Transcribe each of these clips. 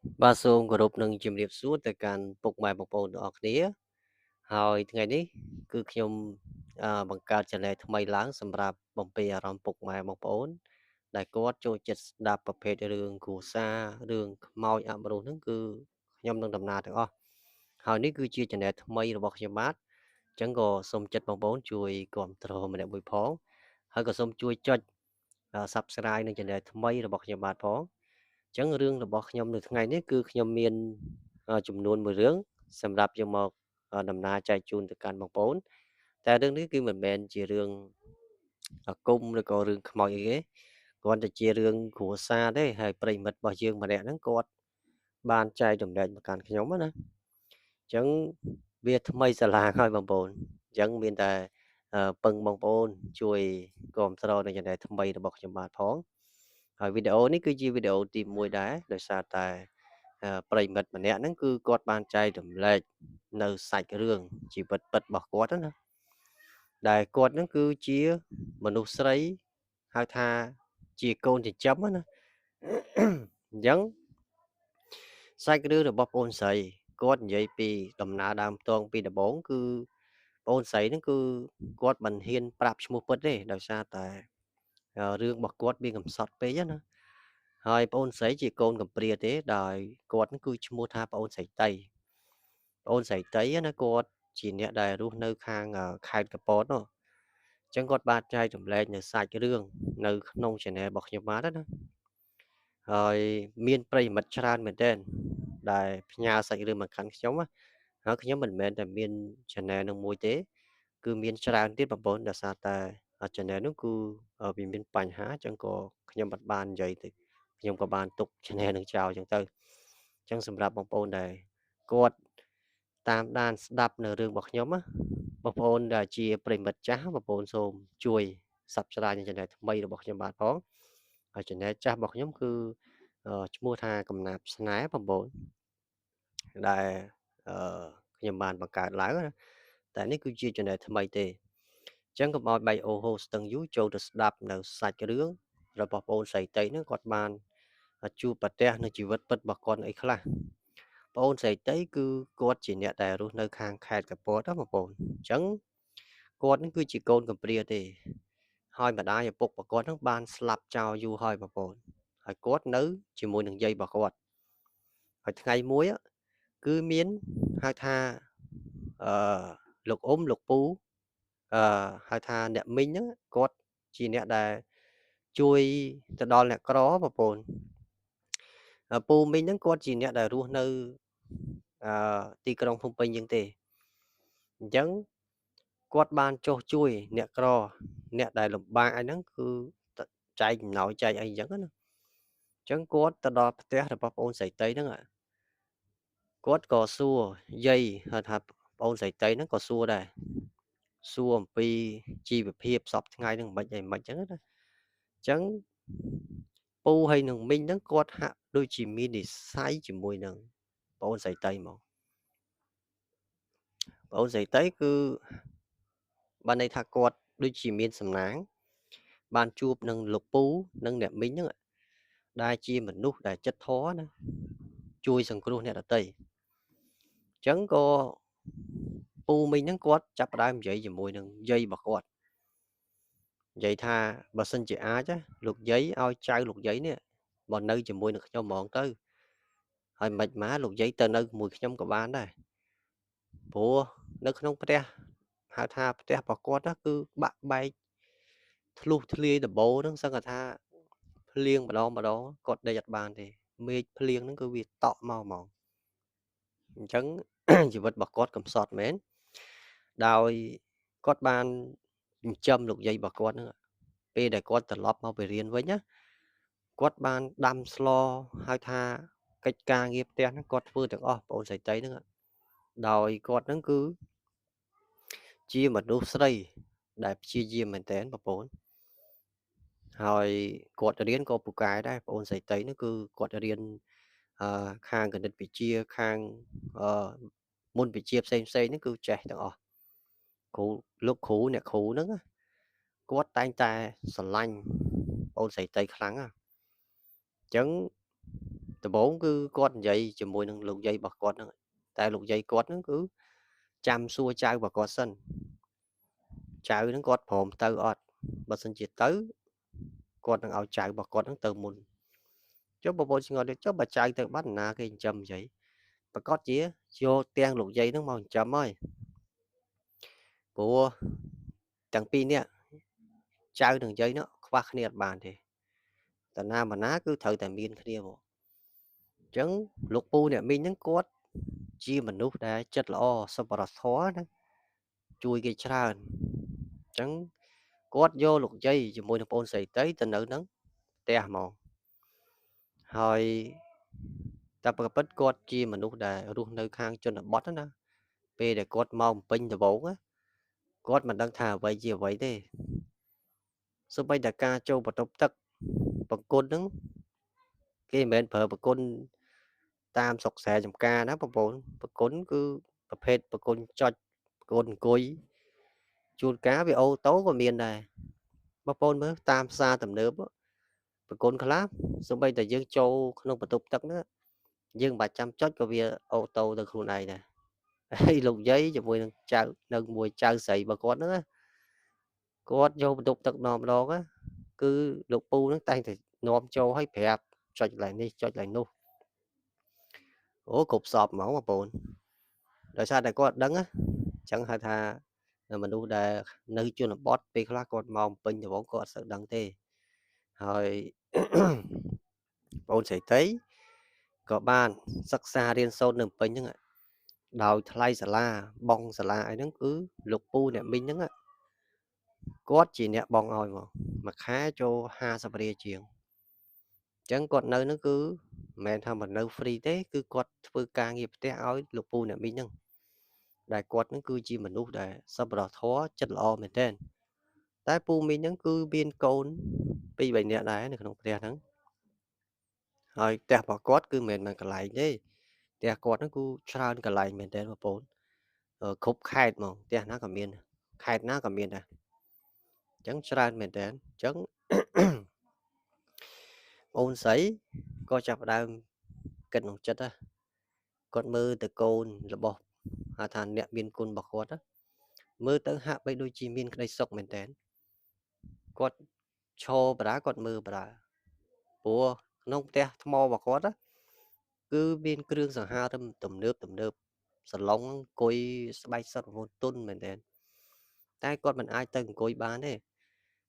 បាទសូមគោរពនឹងជំរាបសួរទៅកាន់ពុកម៉ែបងប្អូនទាំងអស់គ្នាហើយថ្ងៃនេះគឺខ្ញុំបង្កើត channel ថ្មីឡើងសម្រាប់បំពេញអារម្មណ៍ពុកម៉ែបងប្អូនដែលគាត់ចូលចិត្តស្ដាប់ប្រភេទរឿងគ្រួសាររឿងខ្មោចអមនុស្សហ្នឹងគឺខ្ញុំនឹងដំណើរទាំងអស់ហើយនេះគឺជា channel ថ្មីរបស់ខ្ញុំបាទអញ្ចឹងក៏សូមចិត្តបងប្អូនជួយគ្រប់គ្រងម្នាក់មួយផងហើយក៏សូមជួយចុចSubscribe នឹង channel ថ្មីរបស់ខ្ញុំបាទផងអញ្ចឹងរឿងរបស់ខ្ញុំនៅថ្ងៃនេះគឺខ្ញុំមានចំនួនមួយរឿងសម្រាប់យកមកដំណើរចែកជូនទៅកាន់បងប្អូនតែរឿងនេះគឺមិនមែនជារឿងអាគមឬក៏រឿងខ្មោចអីទេគ្រាន់តែជារឿងគ្រួសារទេហើយប្រិមិត្តរបស់យើងម្នាក់ហ្នឹងគាត់បានចែកចំណែកមកកាន់ខ្ញុំណាអញ្ចឹងវាថ្មីសាឡាងហើយបងប្អូនអញ្ចឹងមានតែពឹងបងប្អូនជួយគ្រប់គ្រងនៅ channel ថ្មីរបស់ខ្ញុំបាទផងហើយវីដេអូនេះគឺជាវីដេអូទី1ដែរដោយសារតែប្រិមិត្តម្នាក់ហ្នឹងគឺគាត់បានចែករំលែកនៅសាច់រឿងជីវិតពិតរបស់គាត់ណាដែលគាត់ហ្នឹងគឺជាមនុស្សស្រីហៅថាជាកូនចិញ្ចឹមណាអញ្ចឹងសាច់រឿងរបស់ប្អូនស្រីគាត់និយាយពីដំណើរដើមតងពីដំបូងគឺប្អូនស្រីហ្នឹងគឺគាត់មិនហ៊ានប្រាប់ឈ្មោះពិតទេដោយសារតែរឿងរបស់គាត់មានកំសត់ពេកណាហើយប្អូនស្រីជាកូនកំព្រាទេដោយគាត់ហ្នឹងគឺឈ្មោះថាប្អូនស្រីតីប្អូនស្រីតីណាគាត់ជាអ្នកដែលរស់នៅខាងខេត្តកពតនោះអញ្ចឹងគាត់បានចែករំលែកនៅសាច់រឿងនៅក្នុង channel របស់ខ្ញុំបាទណាហើយមានប្រិយមិត្តច្រើនមែនទែនដែលផ្ញើសាច់រឿងមកកាន់ខ្ញុំណាហើយខ្ញុំមិនមែនតែមាន channel នឹងមួយទេគឺមានច្រើនទៀតបងប្អូនដោយសារតែ channel នោះគឺវាមានបញ្ហាអញ្ចឹងក៏ខ្ញុំអត់បាននិយាយទៅខ្ញុំក៏បានទុក channel នឹងចោលអញ្ចឹងទៅអញ្ចឹងសម្រាប់បងប្អូនដែលគាត់តាមដានស្ដាប់នៅរឿងរបស់ខ្ញុំណាបងប្អូនដែលជាប្រិមិត្តចាស់បងប្អូនសូមជួយ Subscribe នៅ channel ថ្មីរបស់ខ្ញុំបាទផងហើយ channel ចាស់របស់ខ្ញុំគឺឈ្មោះថាកំណាព្យស្នេហ៍បងប្អូនដែលអឺខ្ញុំបានបង្កើតឡើងណាតែនេះគឺជា channel ថ្មីទេអញ្ចឹងកុំឲ្យបែកអូរហូរស្ទឹងយូរចូលទៅស្ដាប់នៅសាច់រឿងរបស់បងអូនស្រីតីហ្នឹងគាត់បានជួបប្រទះនៅជីវិតពិតរបស់គាត់អីខ្លះបងអូនស្រីតីគឺគាត់ជាអ្នកដែលរស់នៅខាងខេត្តកពតណាបងប្អូនអញ្ចឹងគាត់នឹងគឺជាកូនកំព្រាទេហើយម្ដាយឪពុករបស់គាត់នឹងបានស្លាប់ចោលយូរហើយបងប្អូនហើយគាត់នៅជាមួយនឹងយាយរបស់គាត់ហើយថ្ងៃមួយគឺមានហៅថាអឺលោកអ៊ុំលោកពូហៅថាអ្នកមីងហ្នឹងគាត់ជាអ្នកដែលជួយទៅដល់អ្នកក្របងប្អូនពូមីងហ្នឹងគាត់ជាអ្នកដែលរស់នៅអទីក្រុងភ្នំពេញយើងទេអញ្ចឹងគាត់បានចុះជួយអ្នកក្រអ្នកដែលលំបាកអីហ្នឹងគឺចែកចំណោយចែកអីអញ្ចឹងណាអញ្ចឹងគាត់ទៅដល់ផ្ទះរបស់ប្អូនស្រីតីហ្នឹងគាត់ក៏សួរយាយហៅថាប្អូនស្រីតីហ្នឹងក៏សួរដែរសួរអំពីជីវភាពសពថ្ងៃហ្នឹងមិនអីមិនអញ្ចឹងណាអញ្ចឹងពូហើយនឹងមីងហ្នឹងគាត់ហាក់ដូចជាមាននិស្ស័យជាមួយនឹងប្អូនស្រីតីហ្មងប្អូនស្រីតីគឺបានន័យថាគាត់ដូចជាមានសំណាងបានជួបនឹងលោកពូនិងអ្នកមីងហ្នឹងដែលជាមនុស្សដែលចិត្តធម៌ណាជួយសង្គ្រោះអ្នកដទៃអញ្ចឹងក៏ពូមីងហ្នឹងគាត់ចាប់ផ្ដើមនិយាយជាមួយនឹងយាយរបស់គាត់និយាយថាបើសិនជាអាចលោកយាយឲ្យចៅលោកយាយនេះមកនៅជាមួយនឹងខ្ញុំហ្មងទៅហើយមិនមកលោកយាយទៅនៅជាមួយខ្ញុំក៏បានដែរព្រោះនៅក្នុងផ្ទះហៅថាផ្ទះរបស់គាត់គឺបាក់បែកធ្លុះធ្លាយដំបូលហ្នឹងសឹងតែថាភ្លៀងម្ដងគាត់ដេកអត់បានទេមេឃភ្លៀងហ្នឹងគឺវាតក់មកហ្មងអញ្ចឹងជីវិតរបស់គាត់កំសត់មែនដោយគាត់បានចិញ្ចឹមលោកយាយរបស់គាត់ហ្នឹងពេលដែលគាត់ត្រឡប់មកពីរៀនវិញណាគាត់បានដាំស្លហៅថាកិច្ចការងារផ្ទះហ្នឹងគាត់ធ្វើទាំងអស់បងអូនស្រីតីហ្នឹងដោយគាត់ហ្នឹងគឺជាមនុស្សស្រីដែលព្យាយាមមែនទែនបងប្អូនហើយគាត់រៀនក៏ពូកែដែរបងអូនស្រីតីហ្នឹងគឺគាត់រៀនខាងគណិតវិទ្យាខាងអឺមុនវិជ្ជាផ្សេងៗហ្នឹងគឺចេះទាំងអស់គ្រូលោកគ្រូអ្នកគ្រូហ្នឹងគាត់តែងតែស្រឡាញ់បងអូនស្រីតីខ្លាំងណាអញ្ចឹង ដំបូងគឺគាត់និយាយជាមួយនឹងលោកយាយរបស់គាត់ហ្នឹងតែលោកយាយគាត់ហ្នឹងគឺចាំសួរចៅរបស់គាត់សិនចៅហ្នឹងគាត់ព្រមទៅអត់បើសិនជាទៅគាត់នឹងឲ្យចៅរបស់គាត់ហ្នឹងទៅមុនចុះបងប្អូនឆ្ងល់ទៀតចុះបើចៅទៅបាត់ណាគេចិញ្ចឹមយាយប្រកាសជាយកទាំងលោកយាយហ្នឹងមកចិញ្ចឹមហើយព្រោះទាំងពីរនាក់ចៅនិងយាយនោះខ្វះគ្នាអត់បានទេតាណាមកណាគឺត្រូវតែមានគ្នាមកអញ្ចឹងលោកពូអ្នកមីងហ្នឹងគាត់ជាមនុស្សដែលចិត្តល្អសប្បុរសធម៌ណាជួយគេច្រើនអញ្ចឹងគាត់យកលោកយាយជាមួយនឹងប្អូនស្រីទៅនៅនឹងផ្ទះហ្មងហើយតែប្រពិតគាត់ជាមនុស្សដែលរស់នៅខាងជនបទណាពេលដែលគាត់មកពេញដំបូងគាត់មិនដឹងថាអ្វីជាអ្វីទេសូម្បីតែការចូលបន្ទប់ទឹកបង្គន់ហ្នឹងគេមិនមែនប្រើបង្គន់តាមស្រុកស្រែចំការណាបងប្អូនបង្គន់គឺប្រភេទបង្គន់ចុចបង្គន់អង្គុយជួនកាលវាអូតូក៏មានដែរបងប្អូនមើលតាមផ្សារទំនើបបង្គន់ខ្លះសូម្បីតែយើងចូលក្នុងបន្ទប់ទឹកហ្នឹងយើងមិនបាច់ចាំចុចក៏វាអូតូទៅខ្លួនឯងដែរហើយលោកយាយជាមួយនឹងចៅនៅមួយចៅស្រីរបស់គាត់ហ្នឹងគាត់យកបន្ទប់ទឹកនាំម្ដងគឺលោកពូហ្នឹងតែងតែនាំចូលឲ្យប្រាប់ចុចកន្លែងនេះចុចកន្លែងនោះអូគ្រប់សពហ្មងបងប្អូនដោយសារតែគាត់ដឹងចឹងហៅថាមនុស្សដែលនៅជនបទពេលខ្លះគាត់មកពេញដំបងគាត់អត់សូវដឹងទេហើយបងស្រីតីក៏បានសិក្សារៀនសូត្រនៅពេញហ្នឹងដោយថ្លៃសាលាបងសាលាអីហ្នឹងគឺលោកពូអ្នកមីងហ្នឹងគាត់ជាអ្នកបងឲ្យមកមួយខែចូល50រៀលជាងអញ្ចឹងគាត់នៅហ្នឹងគឺមិនមែនថាមកនៅ free ទេគឺគាត់ធ្វើការងារផ្ទះឲ្យលោកពូអ្នកមីងហ្នឹងដែលគាត់ហ្នឹងគឺជាមនុស្សដែលសប្បុរសធម៌ចិត្តល្អមែនទែនតែពូមីងហ្នឹងគឺមានកូន2 3នាក់ដែរនៅក្នុងផ្ទះហ្នឹងហើយផ្ទះរបស់គាត់គឺមិនមែនកន្លែងទេផ្ទះគាត់ហ្នឹងគឺច្រើនកន្លែងមែនទែនបងប្អូនគ្រប់ខេត្តហ្មងផ្ទះណាក៏មានខេត្តណាក៏មានដែរអញ្ចឹងច្រើនមែនទែនអញ្ចឹងអូនស្រីក៏ចាប់ផ្ដើមគិតក្នុងចិត្តគាត់មើលទៅកូនរបស់ហៅថាអ្នកមានគុណរបស់គាត់មើលទៅហាក់បីដូចជាមានក្តីសុខមែនទែនគាត់ឈរបដាគាត់មើលបដាព្រោះក្នុងផ្ទះថ្មរបស់គាត់គឺមានគ្រឿងសង្ហារឹមទំនើបសាឡុងអង្គុយស្បែកសុទ្ធរហូតទុនមែនទែនតែគាត់មិនអាចទៅអង្គុយបានទេ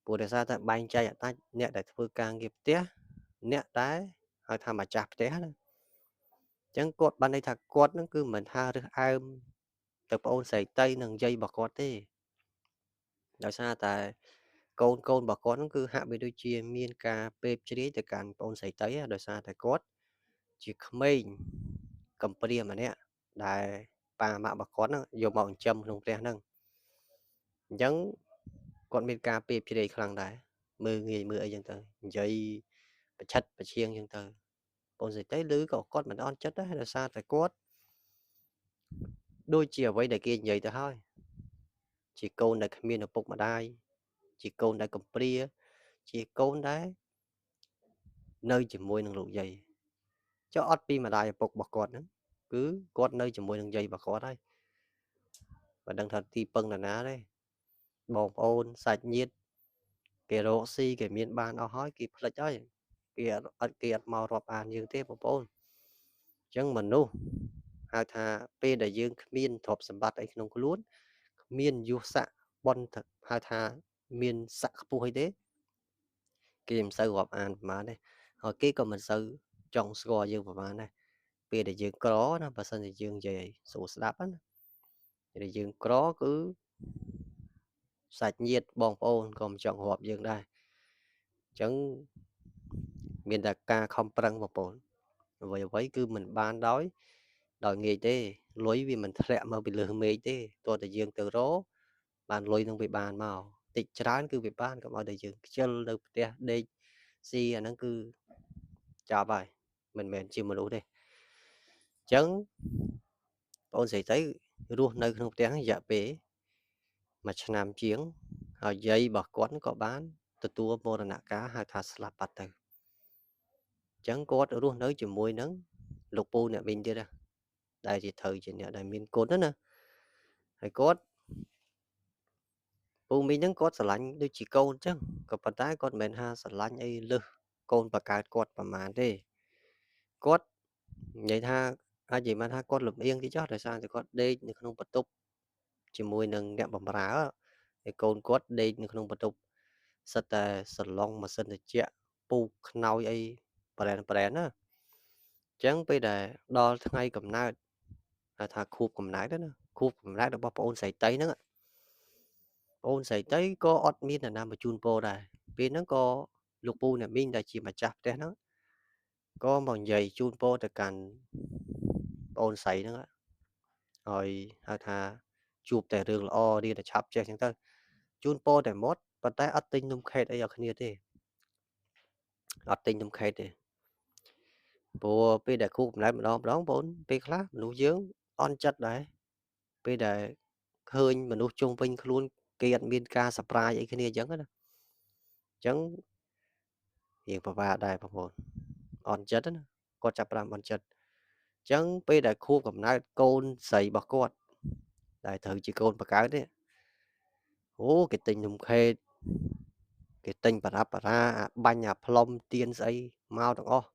ព្រោះដោយសារតែបែងចែកអតាច់អ្នកដែលធ្វើការងារផ្ទះអ្នកដែលហៅថាម្ចាស់ផ្ទះណាអញ្ចឹងគាត់បានន័យថាគាត់នឹងគឺមិនថារើសអើមទៅប្អូនស្រីតីនិងយាយរបស់គាត់ទេដោយសារតែកូនរបស់គាត់ហ្នឹងគឺហាក់បីដូចជាមានការពេបជ្រាយទៅកាន់ប្អូនស្រីតីដោយសារតែគាត់ជាក្មេងកំព្រាម្នាក់ដែលប៉ាម៉ាក់របស់គាត់ហ្នឹងយកមកចិញ្ចឹមក្នុងផ្ទះហ្នឹងអញ្ចឹងគាត់មានការពេបជ្រាយខ្លាំងដែរមើលងាយមើលអីចឹងទៅនិយាយប្រឆិតប្រឈៀងចឹងទៅបងស្រីតីឮក៏គាត់មិនអន់ចិត្តដែរដោយសារតែគាត់ដូចជាអ្វីដែលគេនិយាយទៅហើយជាកូនដែលគ្មានឪពុកម្ដាយជាកូនដែលកំព្រាជាកូនដែលនៅជាមួយនឹងលោកយាយចុះអត់ពីម្ដាយឪពុករបស់គាត់ហ្នឹងគឺគាត់នៅជាមួយនឹងយាយរបស់គាត់ហើយមិនដឹងថាទីពឹងនរណាទេបងប្អូនសាច់ញាតិគេរកស៊ីគេមានបានអស់ហើយគេផ្លិចហើយគេអត់មករាប់អានយើងទេបងប្អូនអញ្ចឹងមនុស្សហៅថាពេលដែលយើងគ្មានទ្រព្យសម្បត្តិអីក្នុងខ្លួនគ្មានយសស័ក្តិបន់ហៅថាមានស័ក្តិខ្ពស់អីទេគេមិនសូវរាប់អានប្រហែលទេហើយគេក៏មិនសូវចង់ស្គាល់យើងប្រហែលដែរពេលដែលយើងក្រណាបើសិនជាយើងនិយាយឲ្យស្រួលស្ដាប់ណាពេលដែលយើងក្រគឺសាច់ញាតិបងប្អូនក៏មិនចង់រាប់យើងដែរអញ្ចឹងមានតែការខំប្រឹងបងប្អូនអ្វីគឺមិនបានដោយងាយទេលុយវាមិនធ្លាក់មកពីលើមេឃទេទោះតែយើងទៅរកបានលុយនឹងវាបានមកតិចច្រើនគឺវាបានកុំឲ្យតែយើងខ្ជិលនៅផ្ទះដេកស៊ីអាហ្នឹងគឺចប់ហើយមិនមែនជាមនុស្សទេអញ្ចឹងបងស្រីទៅរស់នៅក្នុងផ្ទះរយៈពេល1ឆ្នាំជាងហើយយាយរបស់គាត់ក៏បានទទួលមរណកាលហៅថាស្លាប់បាត់ទៅ ចឹងគាត់រស់នៅជាមួយនឹងលោកពូអ្នកមីងទៀតដែលជាត្រូវជាអ្នកដែលមានគុណណាហើយគាត់ពូមីងហ្នឹងគាត់ស្រឡាញ់ដូចជាកូនចឹងក៏ប៉ុន្តែគាត់មិនមែនថាស្រឡាញ់អីលើសកូនបកើតគាត់ប្រមាណទេគាត់និយាយថាអាចនិយាយបានថាគាត់លំអៀងតិចចុះដោយសារតែគាត់ដេកនៅក្នុងបន្ទប់ជាមួយនឹងអ្នកបម្រើហើយកូនគាត់ដេកនៅក្នុងបន្ទប់សិតតែសឡុងម៉ាស៊ីនត្រជាក់ពូកខ្នើយអីប្រែនណាចឹងពេលដែលដល់ថ្ងៃកំណើតហៅថាខួបកំណើតណាខួបកំណើតរបស់ប្អូនស្រីតីហ្នឹងប្អូនស្រីតីក៏អត់មាននរណាមកជូនពរដែរពេលហ្នឹងក៏លោកពូអ្នកមីងដែលជាម្ចាស់ផ្ទះហ្នឹងក៏មកនិយាយជូនពរទៅកាន់ប្អូនស្រីហ្នឹងហើយហៅថាជួបតែរឿងល្អរៀនតែឆាប់ចេះចឹងទៅជូនពរតែមាត់ប៉ុន្តែអត់ទិញនំខេកអីឲ្យគ្នាទេអត់ទិញនំខេកទេព្រោះពេលដែលខួបកំណើតម្ដងបងប្អូនពេលខ្លះមនុស្សយើងអន់ចិត្តដែរពេលដែលឃើញមនុស្សជុំវិញខ្លួនគេអត់មានការ surprise អីគ្នាអញ្ចឹងណាអញ្ចឹងរៀងពិបាកដែរបងប្អូនអន់ចិត្តណាគាត់ចាប់ផ្ដើមអន់ចិត្តអញ្ចឹងពេលដែលខួបកំណើតកូនស្រីរបស់គាត់ដែលត្រូវជាកូនបង្កើតទេអូគេទិញនំខេកគេទិញបារ៉ាប់បារាអាបាញ់អាផ្លុំទៀនស្អីមកទាំងអស់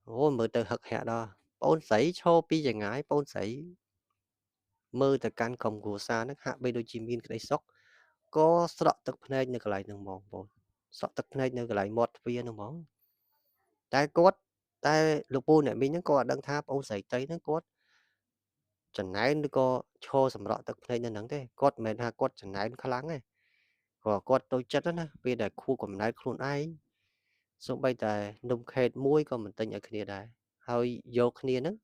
អូមើលទៅហឹកហាក់ដល់បងស្រីឈរពីចម្ងាយបងស្រីមើលទៅកាន់ក្រុមគ្រួសារហ្នឹងហាក់បីដូចជាមានក្តីសុខក៏ស្រក់ទឹកភ្នែកនៅកន្លែងហ្នឹងហ្មងបងស្រក់ទឹកភ្នែកនៅកន្លែងមាត់ទ្វារហ្នឹងហ្មងតែគាត់តែលោកពូអ្នកមីងហ្នឹងក៏អត់ដឹងថាបងស្រីតីហ្នឹងគាត់ចំណែនឬក៏ឈរសម្រក់ទឹកភ្នែកនៅហ្នឹងទេគាត់មិនមែនថាគាត់ចំណែនខ្លាំងទេគាត់តូចចិត្តណាពេលដែលខួបកំណើតខ្លួនឯងសូម្បីតែនំខេកមួយក៏មិនទិញឲ្យគ្នាដែរហើយយកគ្នាហ្នឹង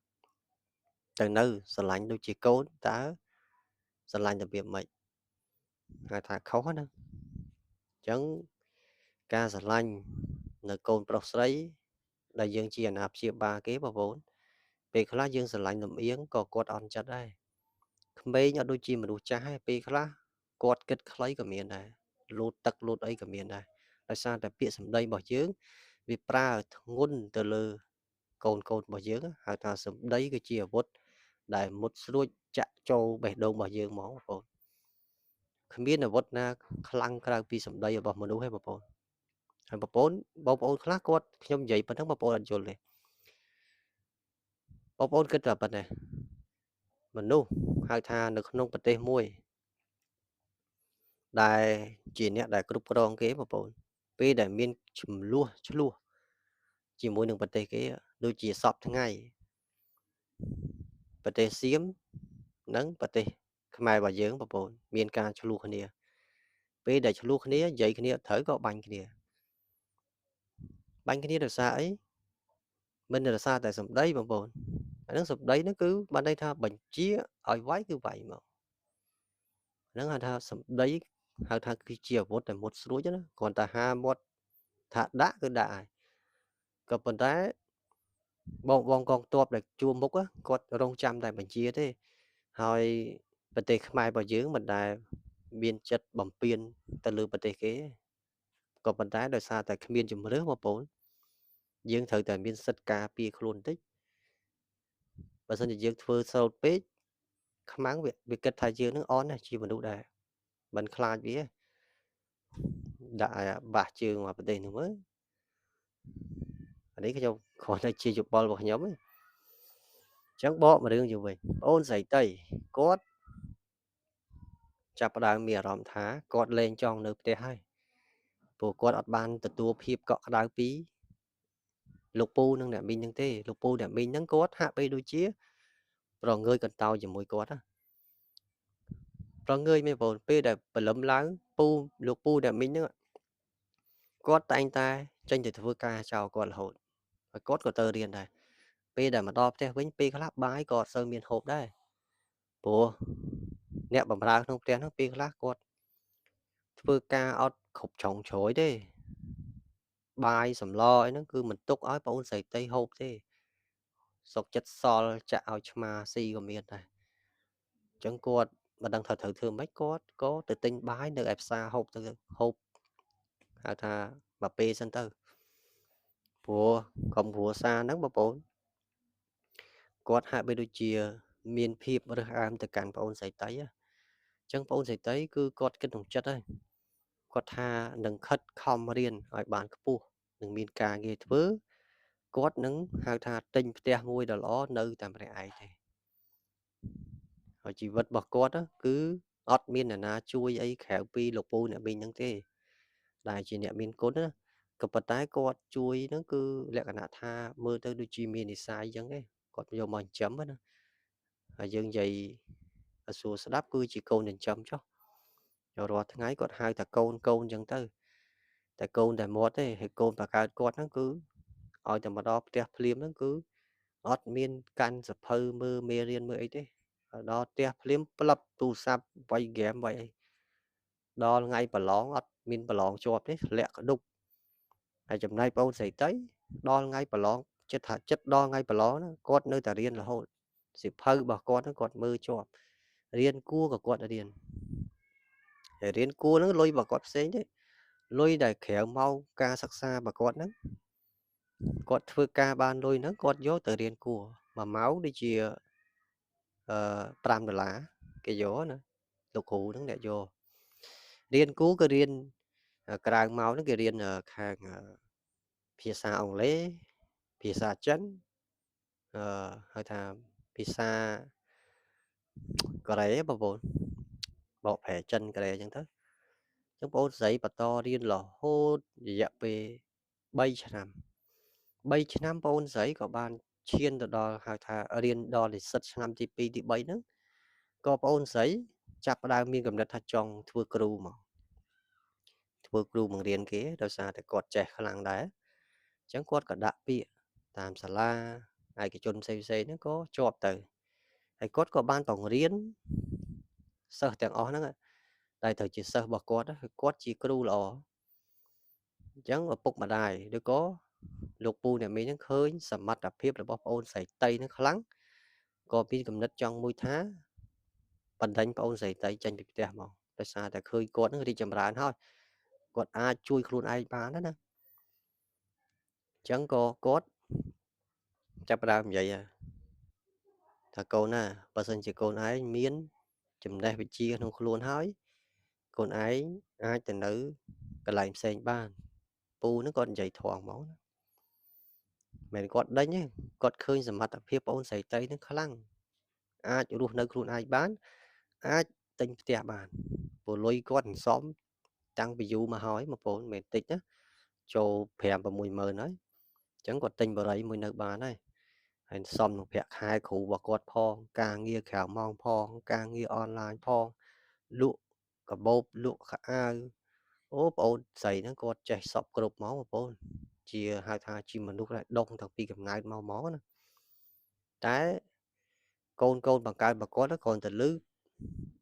ទៅនៅស្រឡាញ់ដូចជាកូនតើស្រឡាញ់របៀបម៉េចហៅថាខុសណាអញ្ចឹងការស្រឡាញ់នៅកូនប្រុសស្រីដែលយើងជាអាណាព្យាបាលគេបងប្អូនពេលខ្លះយើងស្រឡាញ់លំអៀងក៏គាត់អន់ចិត្តដែរក្មេងអត់ដូចជាមនុស្សចាស់ទេពេលខ្លះគាត់គិតខ្លីក៏មានដែរលូតទឹកលូតអីក៏មានដែរដោយសារតែពាក្យសម្ដីរបស់យើងវាប្រើធ្ងន់ទៅលើកូនរបស់យើងហៅថាសម្ដីគឺជាអាវុធដែលមុតស្រួចចាក់ចូលបេះដូងរបស់យើងហ្មងបងប្អូនគ្មានអាវុធណាខ្លាំងក្រៅពីសម្ដីរបស់មនុស្សទេបងប្អូនហើយបងប្អូនខ្លះគាត់ខ្ញុំនិយាយប៉ុណ្ណឹងបងប្អូនអត់យល់ទេបងប្អូនគិតតែប៉ុណ្ណេះមនុស្សហៅថានៅក្នុងប្រទេសមួយដែលជាអ្នកដែលគ្រប់គ្រងគេបងប្អូនពេលដែលមានឆ្លោះជាមួយនឹងប្រទេសគេដូចជាសពថ្ងៃប្រទេសសៀមនិងប្រទេសខ្មែររបស់យើងបងប្អូនមានការឆ្លោះគ្នាពេលដែលឆ្លោះគ្នានិយាយគ្នាត្រូវក៏បាញ់គ្នាដោយសារអីមិនដោយសារតែសម្ដីបងប្អូនអានឹងសម្ដីហ្នឹងគឺបានន័យថាបញ្ជាឲ្យវាយគឺវាយមកហ្នឹងហៅថាសម្ដីហៅថាគឺជាអាវុធតែមុតស្រួចណាគ្រាន់តែហាមាត់ថាដាក់គឺដាក់ហើយក៏ប៉ុន្តែបងកងទ័ពដែលជួមុខគាត់រងចាំតែបញ្ជាទេហើយប្រទេសខ្មែររបស់យើងមិនដែលមានចិត្តបំពេញទៅលើប្រទេសគេក៏ប៉ុន្តែដោយសារតែគ្មានជំរឿបងប្អូនយើងត្រូវតែមានសិទ្ធិការពារខ្លួនបន្តិចបើសិនជាយើងធ្វើសោតពេកខ្មាំងវាគិតថាយើងនឹងអន់ជាមនុស្សដែរមិនខ្លាចវាដាក់ឲ្យបាសជើងមកប្រទេសនោះមើលអានេះខ្ញុំគ្រាន់តែជាយោបល់របស់ខ្ញុំទេអញ្ចឹងបកមករឿងយូរវិញបងអូនស្រីតីគាត់ចាប់ផ្ដើមមានអារម្មណ៍ថាគាត់លែងចង់នៅផ្ទះហើយព្រោះគាត់អត់បានទទួលភាពកក់ក្ដៅពីលោកពូនិងអ្នកមីងហ្នឹងទេលោកពូអ្នកមីងហ្នឹងគាត់ហាក់បីដូចជាប្រងើយកន្តើយជាមួយគាត់ណាប្រងើយមែនបងពេលដែលព្រលឹមឡើងលោកពូអ្នកមីងហ្នឹងគាត់តែងតែចេញទៅធ្វើការចោលគាត់រហូតហើយគាត់ក៏ទៅរៀនដែរពេលដែលមកដល់ផ្ទះវិញពេលខ្លះបាយក៏អត់សូវមានហូបដែរព្រោះអ្នកបម្រើក្នុងផ្ទះហ្នឹងពេលខ្លះគាត់ធ្វើការអត់គ្រប់ចុងជ្រោយទេបាយសម្លអីហ្នឹងគឺមិនទុកឲ្យបងអូនស្រីតីហូបទេសុកចិត្តសល់ចាក់ឲ្យឆ្មាស៊ីក៏មានដែរអញ្ចឹងគាត់មិនដឹងថាត្រូវធ្វើម៉េចគាត់ក៏ទៅទិញបាយនៅឯផ្សារហូបទៅហូបហៅថាមួយពេលសិនទៅ ព្រោះក្រុមគ្រួសារហ្នឹងបងប្អូនគាត់ហាក់បីដូចជាមានភាពរើសអើងទៅកាន់ប្អូនស្រីតីណាអញ្ចឹងប្អូនស្រីតីគឺគាត់គិតក្នុងចិត្តហើយគាត់ថានឹងខិតខំរៀនឲ្យបានខ្ពស់នឹងមានការងារធ្វើគាត់នឹងហៅថាទិញផ្ទះមួយដ៏ល្អនៅតែម្នាក់ឯងទេហើយជីវិតរបស់គាត់គឺអត់មានអ្នកណាជួយអីក្រៅពីលោកពូអ្នកមីងហ្នឹងទេដែលជាអ្នកមានគុណណាក៏ប៉ុន្តែគាត់ជួយហ្នឹងគឺលក្ខណៈថាមើលទៅដូចជាមាននិស្ស័យអញ្ចឹងឯងគាត់យកមកចិញ្ចឹមណាហើយយើងនិយាយឲ្យសួរស្ដាប់គឺជាកូនចិញ្ចឹមចុះរាល់ថ្ងៃគាត់ហៅតែកូនកូនអញ្ចឹងទៅតែកូនតែមាត់ទេហើយកូនបកើតគាត់ហ្នឹងគឺឲ្យតែមកដល់ផ្ទះភ្លាមហ្នឹងគឺអត់មានកាន់សភៅមើលមេរៀនមើលអីទេដល់ផ្ទះភ្លាមផ្លឹបទូរស័ព្ទវាយហ្គេមវាយអីដល់ថ្ងៃប្រឡងអត់មានប្រឡងជាប់ទេធ្លាក់ក្ដុកហើយចំណែកបងស្រីតីដល់ថ្ងៃប្រឡងចិត្តដល់ថ្ងៃប្រឡងហ្នឹងគាត់នៅតែរៀនរហូតសៀវភៅរបស់គាត់ហ្នឹងគាត់មើលជាប់រៀនគួរក៏គាត់រៀនហើយរៀនគួរហ្នឹងលុយរបស់គាត់ផ្សេងទេលុយដែលក្រៅម៉ោងការសិក្សារបស់គាត់ហ្នឹងគាត់ធ្វើការបានលុយហ្នឹងគាត់យកទៅរៀនគួរ1ម៉ោងដូចជា$5គេយកណាលោកគ្រូហ្នឹងអ្នកយករៀនគួរក៏រៀនក្រៅម៉ោងហ្នឹងគេរៀនខាងភាសាអង់គ្លេសភាសាចិនហៅថាភាសាកូរ៉េបងប្អូនបកប្រែចិនកូរ៉េអញ្ចឹងទៅអញ្ចឹងបងប្អូនស្រីបន្តរៀនរហូតរយៈពេល3ឆ្នាំ3ឆ្នាំបងប្អូនស្រីក៏បានឈានទៅដល់ហៅថារៀនដល់និស្សិតឆ្នាំទី2ទី3ហ្នឹងក៏បងប្អូនស្រីចាប់ផ្ដើមមានកំណត់ថាចង់ធ្វើគ្រូមកធ្វើគ្រូបង្រៀនគេដោយសារតែគាត់ចេះខ្លាំងដែរអញ្ចឹងគាត់ក៏ដាក់ពាក្យតាមសាលាឯកជនផ្សេងៗហ្នឹងក៏ជាប់ទៅហើយគាត់ក៏បានបង្រៀនសិស្សទាំងអស់ហ្នឹងតែត្រូវជាសិស្សរបស់គាត់គាត់ជាគ្រូល្អអញ្ចឹងឪពុកម្ដាយឬក៏លោកពូអ្នកមីងហ្នឹងឃើញសមត្ថភាពរបស់ប្អូនស្រីតីហ្នឹងខ្លាំងក៏មានគំនិតចង់មួយថាបណ្ដេញប្អូនស្រីតីចេញពីផ្ទះមកដោយសារតែឃើញគាត់នឹងរីកចម្រើនហើយគាត់អាចជួយខ្លួនឯងបានណាអញ្ចឹងក៏គាត់ចាប់ផ្ដើមនិយាយថាកូនណាបើសិនជាកូនឯងមានចំណេះវិជ្ជាក្នុងខ្លួនហើយកូនឯងអាចទៅនៅកន្លែងផ្សេងបានពូនឹងគាត់និយាយធំហ្មងណាមិនគាត់ដេញទេគាត់ឃើញសមត្ថភាពប្អូនស្រីតីនឹងខ្លាំងអាចរស់នៅខ្លួនឯងបានអាចទិញផ្ទះបានព្រោះលុយគាត់សន្សំតាំងពីយូរមកហើយបងប្អូនមិនតិចណាចូល5-6ម៉ឺនហើយអញ្ចឹងគាត់ទិញបរិយមួយនៅបានហើយហើយសំនឹងប្រាក់ខែគ្រូរបស់គាត់ផងការងារក្រៅម៉ោងផងការងារអនឡាញផងលក់កាបូបលក់ខោអាវអូបងអូនស្រីហ្នឹងគាត់ចេះសពគ្រប់ហ្មងបងប្អូនជាហៅថាជាមនុស្សដែលដុងតាំងពីកំណើតមកណាតែកូនបង្កើតរបស់គាត់គ្រាន់តែលឺ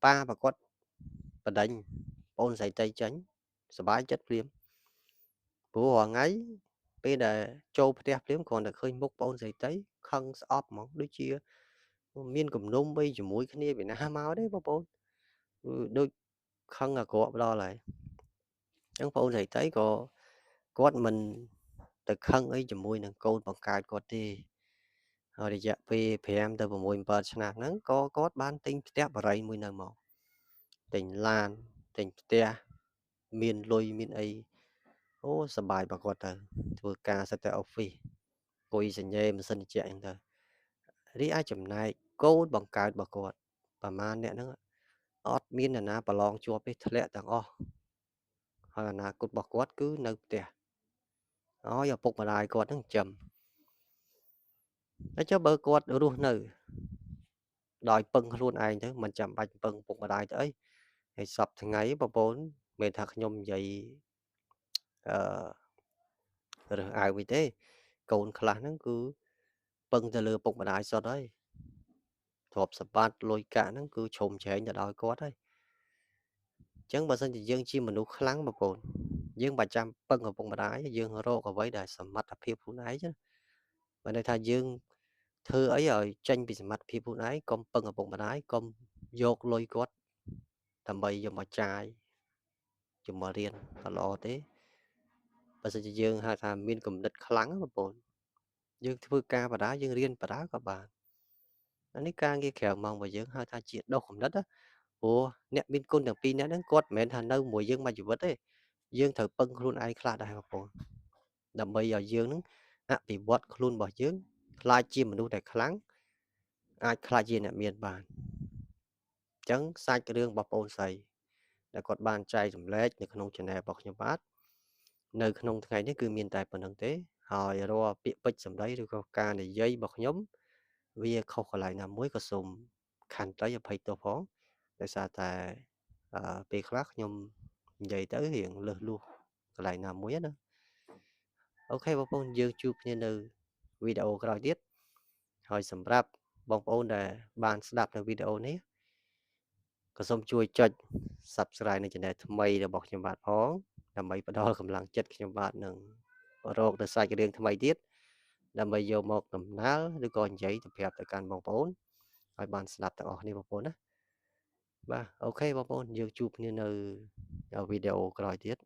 ប៉ារបស់គាត់បដិញបងស្រីតីចេញសบายចិត្តភ្លាមព្រោះរាល់ថ្ងៃពេលដែលចូលផ្ទះភ្លាមគ្រាន់តែឃើញមុខបងស្រីតីខឹងស្អប់ហ្មងដូចជាមានគំនុំអីជាមួយគ្នាពីណាមកទេបងប្អូនដូចខឹងអាក្រក់ម្ដងហើយអញ្ចឹងបងស្រីតីក៏គាត់មិនទៅខឹងអីជាមួយនឹងកូនបង្កើតគាត់ទេហើយរយៈពេល5ទៅ6 7ឆ្នាំហ្នឹងក៏គាត់បានទិញផ្ទះបារីមួយនៅមកទិញឡានទិញផ្ទះមានលុយមានអីអូសប្បាយរបស់គាត់ទៅធ្វើការសិតតែ office អង្គុយសញ្ញេម៉ាស៊ីនត្រជាក់អញ្ចឹងទៅរីឯចំណែកកូនបង្កើតរបស់គាត់ប្រមាណអ្នកហ្នឹងអត់មានអ្នកណាប្រឡងជាប់ទេធ្លាក់ទាំងអស់ហើយអនាគតរបស់គាត់គឺនៅផ្ទះឲ្យឪពុកម្ដាយគាត់ហ្នឹងចិញ្ចឹមហើយចុះបើគាត់រស់នៅដោយពឹងខ្លួនឯងទៅមិនចាំបាច់ពឹងឪពុកម្ដាយទៅអីហើយសពថ្ងៃបងប្អូនមិនថាខ្ញុំនិយាយរើសអើងវិញទេកូនខ្លះហ្នឹងគឺពឹងទៅលើឪពុកម្ដាយសុទ្ធហើយទ្រព្យសម្បត្តិលុយកាក់ហ្នឹងគឺជ្រុំជ្រែងទៅដោយគាត់ហើយអញ្ចឹងបើសិនជាយើងជាមនុស្សខ្លាំងបងប្អូនយើងមិនចាំពឹងឪពុកម្ដាយយើងរកអ្វីដែលសមត្ថភាពខ្លួនឯងណាបើន័យថាយើងធ្វើអីឲ្យចេញពីសមត្ថភាពខ្លួនឯងកុំពឹងឪពុកម្ដាយកុំយកលុយគាត់ដើម្បីយកមកចាយយកមករៀនអត់ល្អទេ បើសិនជាយើងហៅថាមានគំនិតខ្លាំងណាបងប្អូនយើងធ្វើការបដាយើងរៀនបដាក៏បានអានេះការងារក្រៅម៉ោងរបស់យើងហៅថាជាដុសគំនិតណាព្រោះអ្នកមានគុណទាំងពីរនាក់ហ្នឹងគាត់មិនមែនថានៅមួយយើងមួយជីវិតទេយើងត្រូវពឹងខ្លួនឯងខ្លះដែរបងប្អូនដើម្បីឲ្យយើងហ្នឹងអភិវឌ្ឍខ្លួនរបស់យើងក្លាយជាមនុស្សដែលខ្លាំងអាចក្លាយជាអ្នកមានបានអញ្ចឹងសាច់រឿងរបស់បងប្អូនស្រីដែលគាត់បានចែករំលែកនៅក្នុង channel របស់ខ្ញុំបាទនៅក្នុងថ្ងៃនេះគឺមានតែប៉ុណ្្នឹងទេហើយរាល់ពាក្យពេចន៍សម្ដីឬក៏ការនិយាយរបស់ខ្ញុំវាខុសកន្លែងណាមួយក៏សូមខន្តីអភ័យទោសផងដោយសារតែពេលខ្លះខ្ញុំនិយាយទៅរៀងលើសលួសកន្លែងណាមួយណាអូខេបងប្អូនយើងជួបគ្នានៅវីដេអូក្រោយទៀតហើយសម្រាប់បងប្អូនដែលបានស្ដាប់នៅវីដេអូនេះក៏សូមជួយចុច Subscribe នៅ Channel ថ្មីរបស់ខ្ញុំបាទផងដើម្បីផ្ដល់កម្លាំងចិត្តខ្ញុំបាទនឹងរកទៅសាច់រឿងថ្មីទៀតដើម្បីយកមកដំណើរឬក៏និយាយទៅប្រាប់ទៅកាន់បងប្អូនឲ្យបានស្ដាប់ទាំងអស់គ្នាបងប្អូនណាបាទអូខេបងប្អូនយើងជួបគ្នានៅវីដេអូក្រោយទៀត